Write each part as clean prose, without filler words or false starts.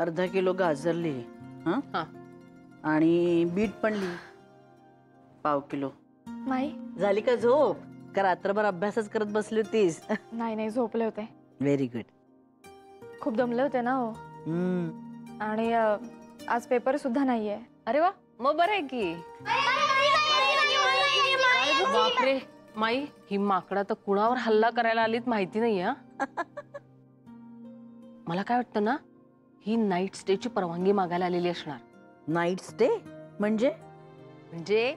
अर्धा किलो गाजर लिही. हा. आणि बीट पण लिही, पाव किलो. माई झाली का झोप? का रात्रभर अभ्यासच करत बसली होतीस? नाही झोपले होते. Very good. खूप दमले होते ना हो. आणि आज पेपर सुद्धा नाहीये. अरे वा, मग बरं आहे की. बापरे माई, ही माकडा तर कुणावर हल्ला करायला आलीत माहिती नाही. हा मला काय वाटतं ना, ही नाईट स्टेची परवानगी मागायला आलेली असणार. नाईट स्टे म्हणजे? म्हणजे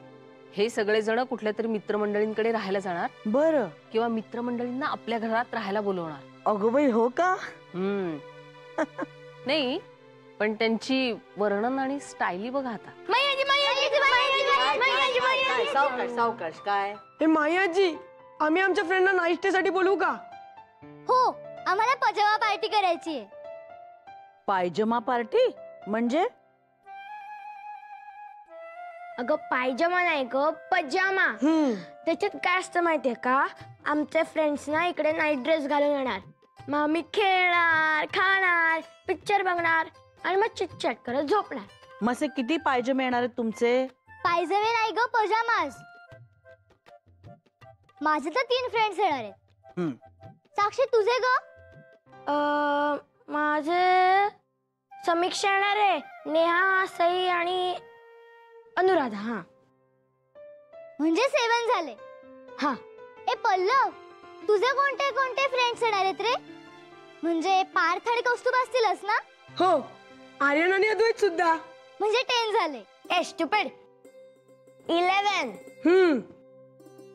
हे सगळे जण कुठल्या तरी मित्रमंडळींकडे राहायला जाणार. बरं. किंवा मित्रमंडळींना आपल्या घरात राहायला बोलवणार. अगं बाई, हो का? नाही, पण त्यांची वर्णन आणि स्टाईली बघा आता. सावकाश सावकाश. काय हे मायाजी, आम्ही आमच्या फ्रेंडला नाईट स्टे साठी बोलवू का? हो, आम्हाला पजामा पार्टी करायची आहे. पायजमा पार्टी म्हणजे? अगं पायजमा नाही ग, पजामा. त्याच्यात काय असतं माहितीये का, आमचे फ्रेंड्स ना इकडे नाईट ड्रेस घालून येणार. मग आम्ही खेळणार, खाणार, पिक्चर बघणार आणि मग चिटचॅट करत झोपणार. मग से किती पायजमे येणार आहेत तुमचे? पायजमे नाही ग, पजामास. माझे तर 3 फ्रेंड्स येणार आहेत. साक्षी, तुझे ग? माझे समीक्षा येणार आहे, नेहा, सई आणि अनुराधा. हा, म्हणजे 7 झाले. हा. ए पल्लव, तुझे कोणते कोणते फ्रेंड्स येणार आहेत रे? म्हणजे पार्थ आणि कौस्तुभ असतीलच ना? हो, आर्यन आणि अद्वैत सुद्धा. म्हणजे 10 झाले. ए स्टुपिड, 11.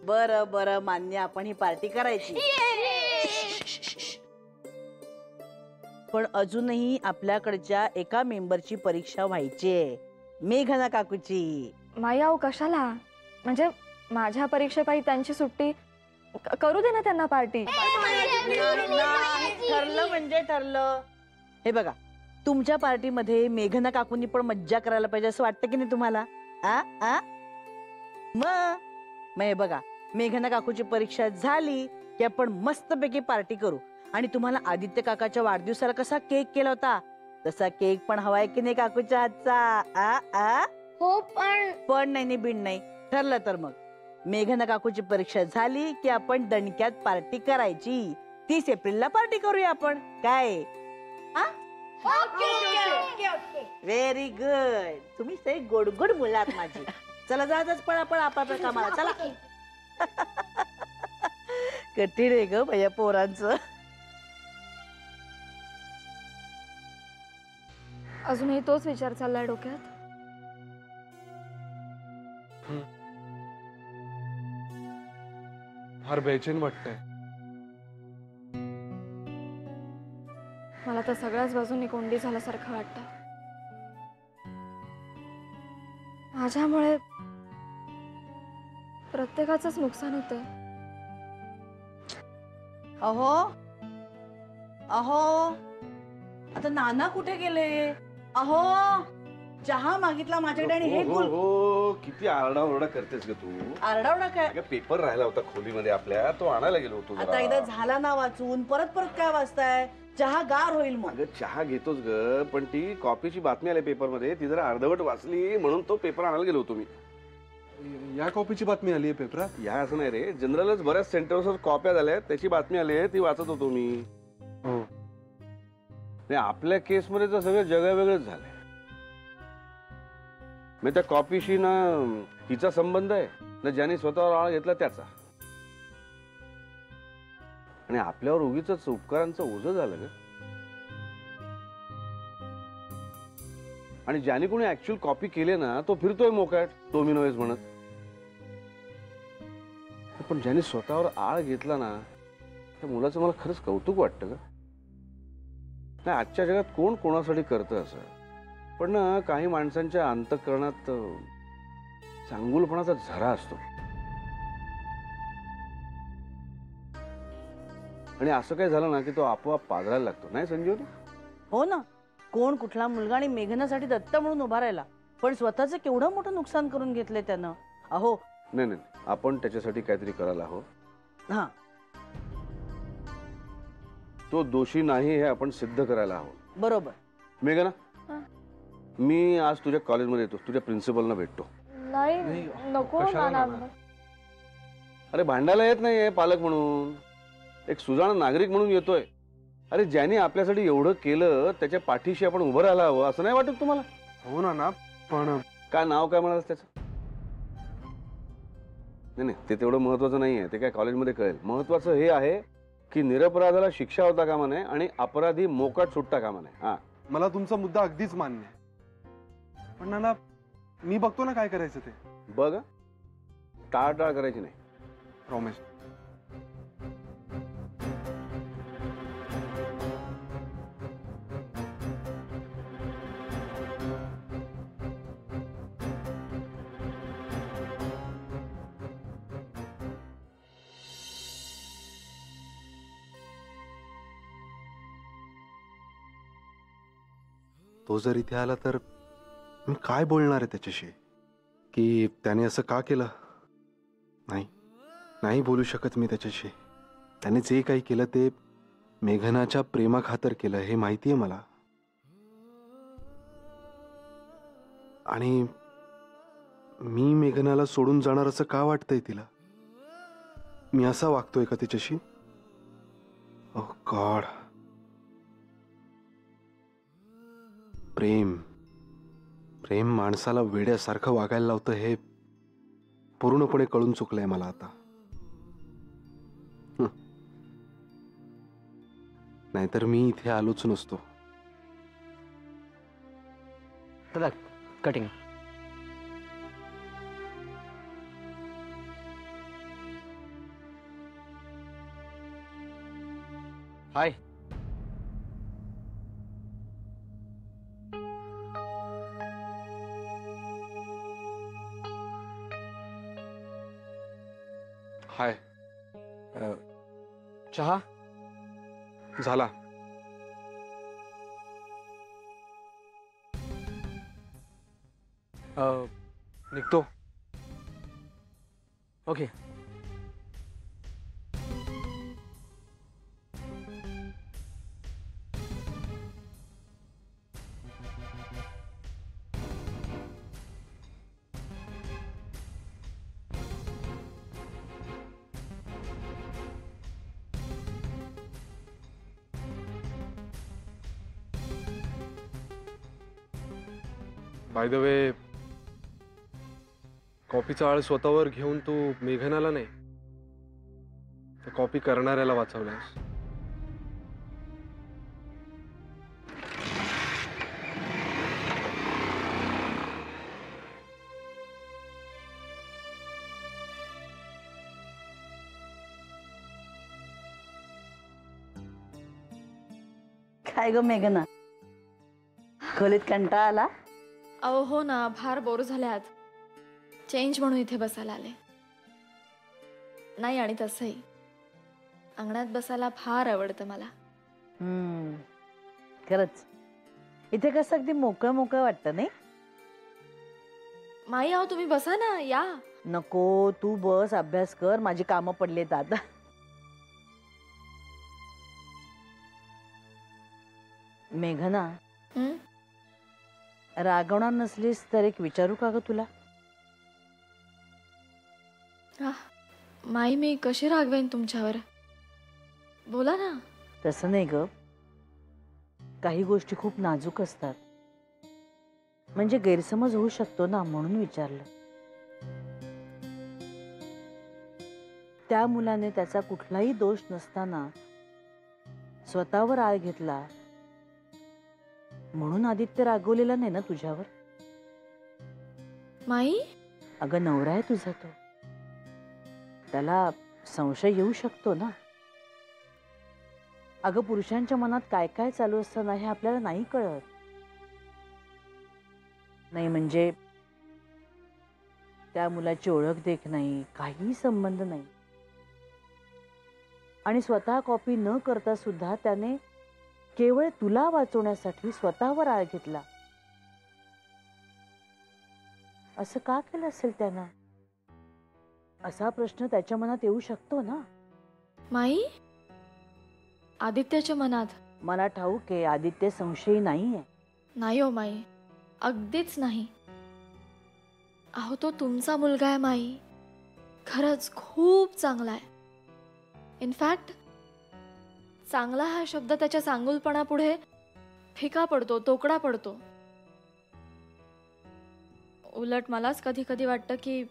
बरं बरं, मान्य. आपण ही पार्टी करायची. पण अजूनही आपल्याकडच्या एका मेंबरची परीक्षा व्हायची आहे, मेघना काकूची. माई आहो कशाला? म्हणजे माझ्या परीक्षेपायी त्यांची सुट्टी करू दे ना त्यांना पार्टी. ठरलं म्हणजे ठरलं. हे बघा, तुमच्या पार्टीमध्ये मेघना काकूंनी पण मज्जा करायला पाहिजे असं वाटतं की नाही तुम्हाला? मग हे बघा, मेघना काकूची परीक्षा झाली की आपण मस्तपैकी पार्टी करू. आणि तुम्हाला आदित्य काकाच्या वाढदिवसाला कसा केक केला होता तसा केक पण हवाय की नाही काकूच्या हातचा? हो, पण नाही बिन नाही. ठरलं तर मग मेघना काकूची परीक्षा झाली की आपण दणक्यात पार्टी करायची. 30 एप्रिलला पार्टी करूया आपण. काय? Very good. तुम्ही ते गोड गोड मुलात माझी. चला जातच पळा पळा आपापल्या कामाला. चला. कठीण आहे ग भैया पोरांचं. अजूनही तोच विचार चाललाय डोक्यात. फार बेचैन वाटतंय. मला तर सगळ्याच बाजूंनी कोंडी झाल्यासारखं वाटतं. माझ्यामुळे प्रत्येकाचंच नुकसान होतंय. अहो अहो, आता नाना कुठे गेले? अहो, चहा मागितला माझ्याकडे आणि हे गुल. हो, किती आरडाओरडा करतेस ग तू. आरडाओरडा काय? पेपर राहिला होता खोलीमध्ये आपल्या, तो आणायला गेलो होतो. आता एकदा झाला ना वाचून, परत परत काय वाचताय? चहा गार होईल मग. अगं चहा घेतोच ग, पण ती कॉपीची बातमी आली पेपर मध्ये, ती जरा अर्धवट वाचली म्हणून तो पेपर आणायला गेलो होतो मी. या कॉपीची बातमी आली आहे पेपरात? या असं नाही रे, जनरलच बऱ्याच सेंटर्सवर कॉप्या झाल्या, त्याची बातमी आली आहे, ती वाचत होतो मी. हो. आपल्या केस मध्ये तर सगळं जगावेगळंच झालंय. मी त्या कॉपीशी ना हिचा संबंध आहे ना ज्याने स्वतःवर आळ घेतला त्याचा. आणि आपल्यावर उगीच उपकारांचं ओझं झालं ग. आणि ज्याने कोणी ऍक्च्युअल कॉपी केले ना तो फिरतोय मोकाट डोमिनोज म्हणत. पण ज्याने स्वतःवर आळ घेतला ना त्या मुलाचं मला खरंच कौतुक वाटतं ग. नाही, आजच्या जगात कोण कोणासाठी करतं असं, पण ना काही माणसांच्या अंतःकरणात चांगुलपणाचा झरा असतो. आणि असं काय झालं ना की तो आपोआप पाजरायला लागतो. नाही संजीवनी? हो ना, कोण कुठला मुलगा आणि मेघनासाठी दत्त म्हणून उभा राहिला, पण स्वतःच केवढं मोठं नुकसान करून घेतलंय त्यानं. अहो नाही, आपण त्याच्यासाठी काहीतरी करायला हवं. हा, तो दोषी नाही हे आपण सिद्ध करायला हवं. बरोबर. मेघना हा. मी आज तुझ्या कॉलेजमध्ये येतो, तुझ्या प्रिन्सिपलना भेटतो. नाही नाही, नको कशाला नाना. नाना? अरे भांडायला येत नाहीये पालक म्हणून, एक सुजाण नागरिक म्हणून येतोय. अरे ज्याने आपल्यासाठी एवढं केलं त्याच्या पाठीशी आपण उभं राहायला हवं, असं नाही वाटत तुम्हाला? हो नाना, पण काय नाव काय म्हणाल त्याचं? नाही नाही, ते तेवढं महत्वाचं नाहीये, ते काय कॉलेजमध्ये कळेल. महत्वाचं हे आहे की निरपराधाला शिक्षा होता कामा नये आणि अपराधी मोकाट सुटता कामा नये. हा, मला तुमचा मुद्दा अगदीच मान्य आहे. पण नाना, मी बघतो ना काय करायचं ते. बघ हं. टाळटाळ करायची नाही. प्रॉमिस. तो जर इथे आला तर मी काय बोलणार आहे त्याच्याशी, की त्याने असं का केलं? नाही, नाही बोलू शकत मी त्याच्याशी. त्याने जे काही केलं ते मेघनाच्या प्रेमाखातर केलं हे माहिती आहे मला. आणि मी मेघनाला सोडून जाणार असं का वाटतंय तिला? मी असा वागतोय का तिच्याशी? ओह गॉड. प्रेम प्रेम माणसाला वेड्यासारखं वागायला लावतं हे पूर्णपणे कळून चुकलंय मला आता. नाहीतर मी इथे आलोच नसतो. चला कटिंग. हाय. हाय. चहा. झाला. निघतो. ओके. बाय द वे, कॉपीचा आळ स्वतःवर घेऊन तू मेघनाला नाही, तर कॉपी करणाऱ्याला वाचवलास. काय ग मेघना, खोलीत कंटाळा आला? अहो हो ना, फार बोर झाले आज. चेंज म्हणून इथे बसायला आले. नाही आणि तसंही अंगणात बसायला फार आवडतं मला. खरंच इथे कसं अगदी मोकळं मोकळं वाटतं नाही? माई अहो तुम्ही बसा ना, या. नको, तू बस, अभ्यास कर, माझी कामं पडलेत आता. मेघना, हं? रागवणार नसलीस तर एक विचारू का ग तुला? माई मी कशी रागवेन तुमच्यावर? बोला ना. तसं नाही ग, काही गोष्टी खूप नाजूक असतात, म्हणजे गैरसमज होऊ शकतो ना, म्हणून विचारलं. त्या मुलाने त्याचा कुठलाही दोष नसताना स्वतःवर आळ घेतला, म्हणून आदित्य रागवलेला नाही ना तुझ्यावर? माई अगं नवरा आहे तुझा तो, त्याला संशय येऊ शकतो ना. अगं पुरुषांच्या मनात काय काय चालू असतं ना, हे आपल्याला नाही कळत. नाही म्हणजे त्या मुलाची ओळख देख नाही, काही संबंध नाही. आणि स्वतः कॉपी न करता सुद्धा त्याने केवळ तुला वाचवण्यासाठी स्वतःवर आळ घेतला. असं का केलं असेल त्यानं? असा प्रश्न त्याच्या मनात येऊ शकतो ना. माई आदित्याच्या मनात? मला ठाऊक आहे, आदित्य संशयी नाहीये, नाही हो माई, अगदीच नाही. अहो तो तुमचा मुलगा आहे माई, खरंच खूप चांगला आहे. इनफॅक्ट चांगला हा शब्द त्याच्या चांगुलपणापुढे फिका पडतो, तोकडा पडतो. उलट मलाच कधी कधी वाटतं की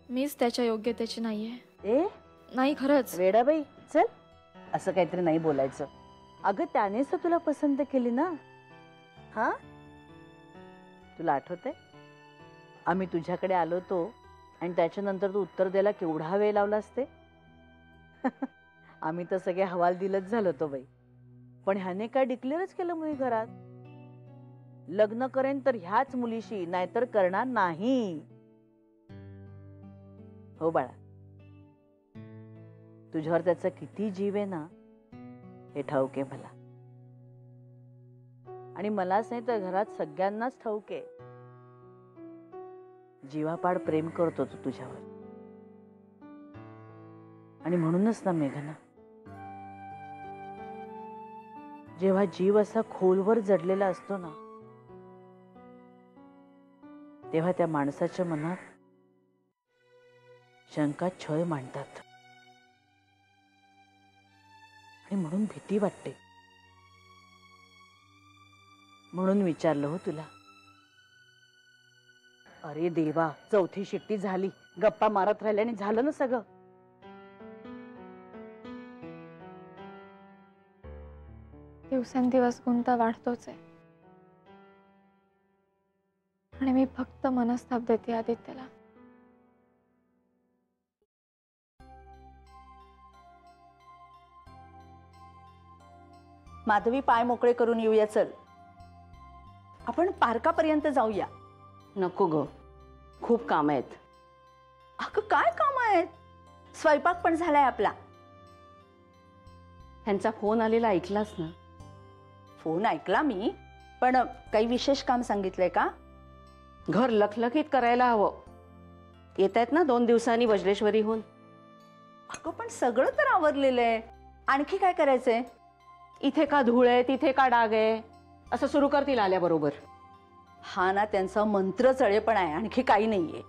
मीच त्याच्या योग्यतेची नाहीये. ए नाही खरंच. वेडाबाई, चल, असं काहीतरी नाही बोलायचं. अगं त्यानेच तर तुला पसंत केली ना. हा, तुला आठवतंय आम्ही तुझ्याकडे आलो होतो आणि त्याच्यानंतर तू उत्तर द्यायला केवढा वेळ लावला असते. आम्ही तर सगळे हवाल दिलच झालो होतो बाई. पण ह्याने काय डिक्लेअरच केलं मुली घरात, लग्न करेन तर ह्याच मुलीशी, नाहीतर करणार नाही. हो बाळा, तुझ्यावर त्याचा किती जीव आहे ना हे ठाऊक आहे मला. आणि मलाच नाही तर घरात सगळ्यांनाच ठाऊक आहे. जीवापाड प्रेम करतो तो तुझ्यावर. आणि म्हणूनच ना मेघना, जेव्हा जीव असा खोलवर जडलेला असतो ना, तेव्हा त्या माणसाच्या मनात शंका छळ मांडतात. आणि म्हणून भीती वाटते. म्हणून विचारलं हो तुला. अरे देवा, चौथी शिट्टी झाली, गप्पा मारत राहिल्याने झालं ना सगळं. दिवसेंदिवस गुंता वाढतोच आहे. आणि मी फक्त मनस्ताप देते आदित्यला. माधवी, पाय मोकळे करून येऊया. चल, आपण पार्कापर्यंत जाऊया. नको ग, खूप काम आहेत. अगं काय काम आहेत, स्वयंपाक पण झालाय आपला. ह्यांचा फोन आलेला ऐकलास ना? फोन ऐकला मी, पण काही विशेष काम सांगितलंय का? घर लखलखीत करायला हवं. येत आहेत ना 2 दिवसांनी वज्रेश्वरीहून. अगं पण सगळं तर आवरलेलं आहे, आणखी काय करायचंय? इथे का धूळ आहे, तिथे का डाग आहे, असं सुरू करतील आल्याबरोबर. हा ना त्यांचा मंत्र चळेपण आहे, आणखी काही नाहीये.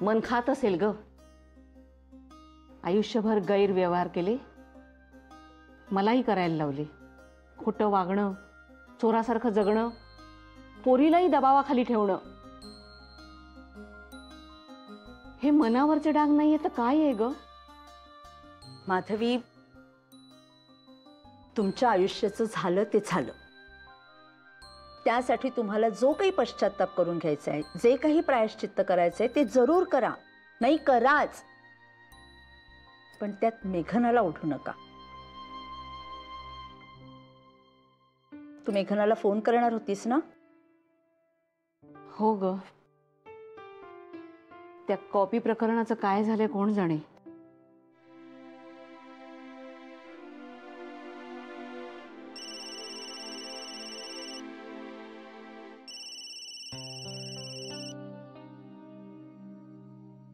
मन खात असेल ग. आयुष्यभर गैरव्यवहार केले, मलाही करायला लावले. खोटं वागणं, चोरासारखं जगणं, पोरीलाही दबावाखाली ठेवणं. हे मनावरचे डाग नाहीये तर काय आहे ग? माधवी, तुमच्या आयुष्याचं झालं ते झालं. त्यासाठी तुम्हाला जो काही पश्चाताप करून घ्यायचा आहे, जे काही प्रायश्चित्त करायचंय ते जरूर करा, नाही कराच. पण त्यात मेघनाला ओढू नका. तू मेघनाला फोन करणार होतीस ना? हो ग, त्या कॉपी प्रकरणाचं काय झालंय कोण जाणे.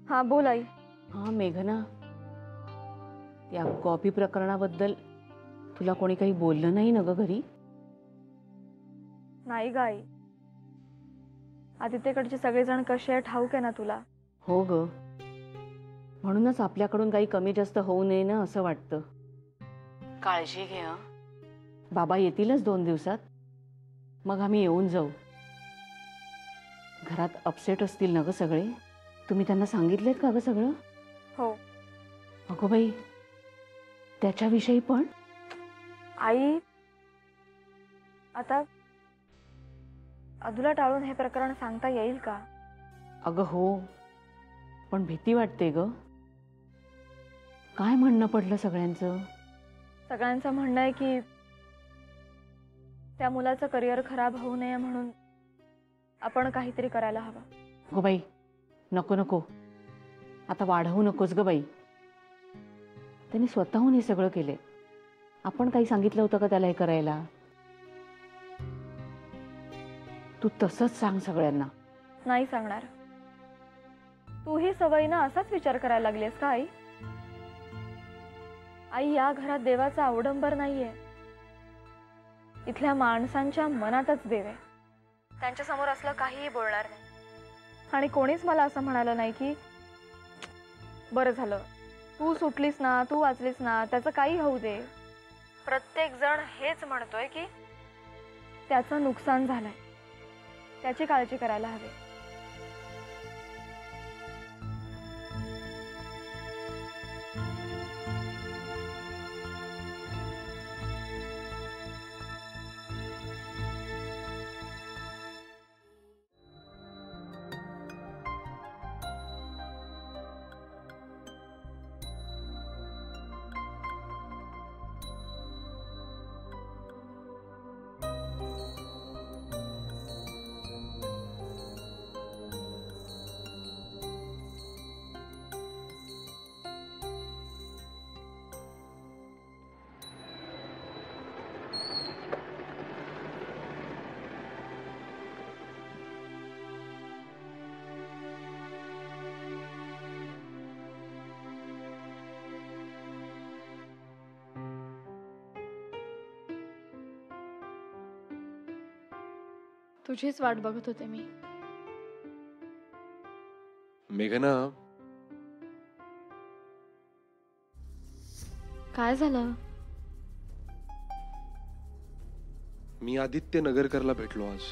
हा बोल आई. हा मेघना, या कॉपी प्रकरणाबद्दल तुला कोणी काही बोललं नाही ना ग घरी? नाही ग आई, आदित्यकडचे सगळेजण कसे आहे ठाऊक आहे ना तुला. हो ग, म्हणूनच आपल्याकडून काही कमी जास्त होऊ नये ना असं वाटतं. काळजी घे हं. बाबा येतीलच 2 दिवसात, मग आम्ही येऊन जाऊ. घरात अपसेट असतील ना ग सगळे? तुम्ही त्यांना सांगितलेत का ग सगळं? हो. अगो बाई, त्याच्याविषयी पण? आई, आता अदूला टाळून हे प्रकरण सांगता येईल का? अगं हो, पण भीती वाटते ग. काय म्हणणं पडलं सगळ्यांचं? सगळ्यांचं म्हणणं आहे की त्या मुलाचं करिअर खराब होऊ नये म्हणून आपण काहीतरी करायला हवं. गो बाई, नको नको, आता वाढवू नकोस ग बाई. त्यांनी स्वतःहून हे सगळं केले. आपण काही सांगितलं होतं का त्याला हे करायला? तू तसंच सांग सगळ्यांना. नाही सांगणार. तू ही सवयीनं असाच विचार करायला लागलीस का आई? आई, या घरात देवाचा अवडंबर नाहीये. इथल्या माणसांच्या मनातच देव आहे. त्यांच्या समोर असलं काहीही बोलणार नाही. आणि कोणीच मला असं म्हणालं नाही की बरं झालं तू सुटलीस ना, तू वाचलीस ना, त्याचं काही होऊ दे. प्रत्येक जण हेच म्हणतोय की त्याचं नुकसान झालंय, त्याची काळजी करायला हवी. तुझीच वाट बघत होते मी. मेघना, काय झालं? मी आदित्य नगरकरला भेटलो आज.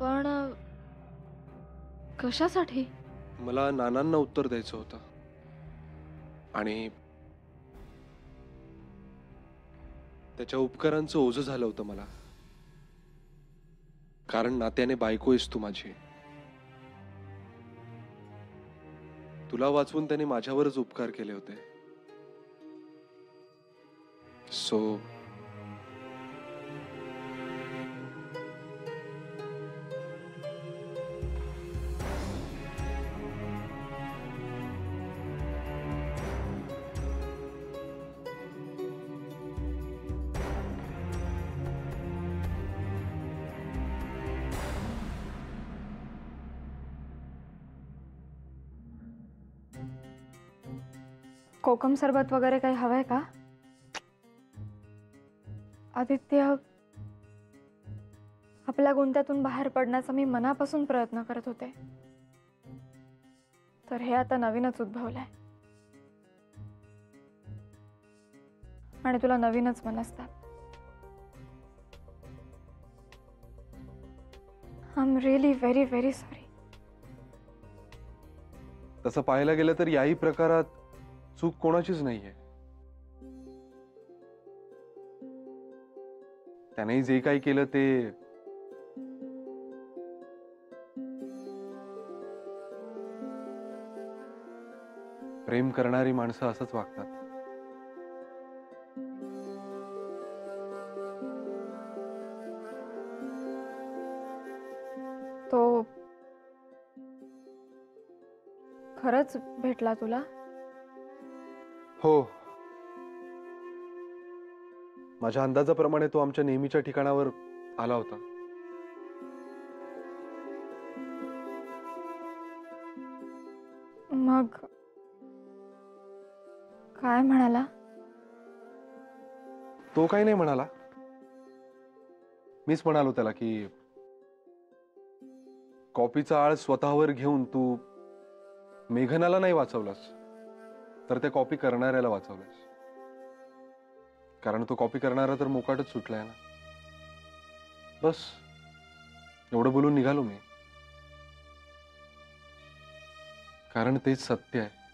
पण कशासाठी? मला नानांना उत्तर द्यायचं होतं आणि त्याच्या उपकारांचं ओझं झालं होतं मला. कारण नात्याने बायको आहेस तू माझी. तुला वाचवून त्याने माझ्यावरच उपकार केले होते. सो कोकम सरबत वगैरे काही हवंय का? आदित्य, आपल्या गुंत्यातून बाहेर पडण्याचा मी मनापासून प्रयत्न करत होते, तर हे आता नवीनच उद्भवलंय आणि तुला नवीनच मनस्ताप. I am really very very sorry. तसं पाहायला गेलं तर याही प्रकारात चूक कोणाचीच नाहीये. त्याने जे काही केलं ते प्रेम करणारी माणसं असंच वागतात. तो खरंच भेटला तुला? हो, माझ्या अंदाजाप्रमाणे तो आमच्या नेहमीच्या ठिकाणावर आला होता. मग काय म्हणाला? तो काही नाही म्हणाला. मीच म्हणालो त्याला की कॉपीचा आळ स्वतःवर घेऊन तू मेघनाला नाही वाचवलास, तर त्या कॉपी करणाऱ्याला वाचवलास. कारण तो कॉपी करणारा तर मोकाटच सुटलाय ना. बस एवढं बोलून निघालो मी. कारण तेच सत्य आहे.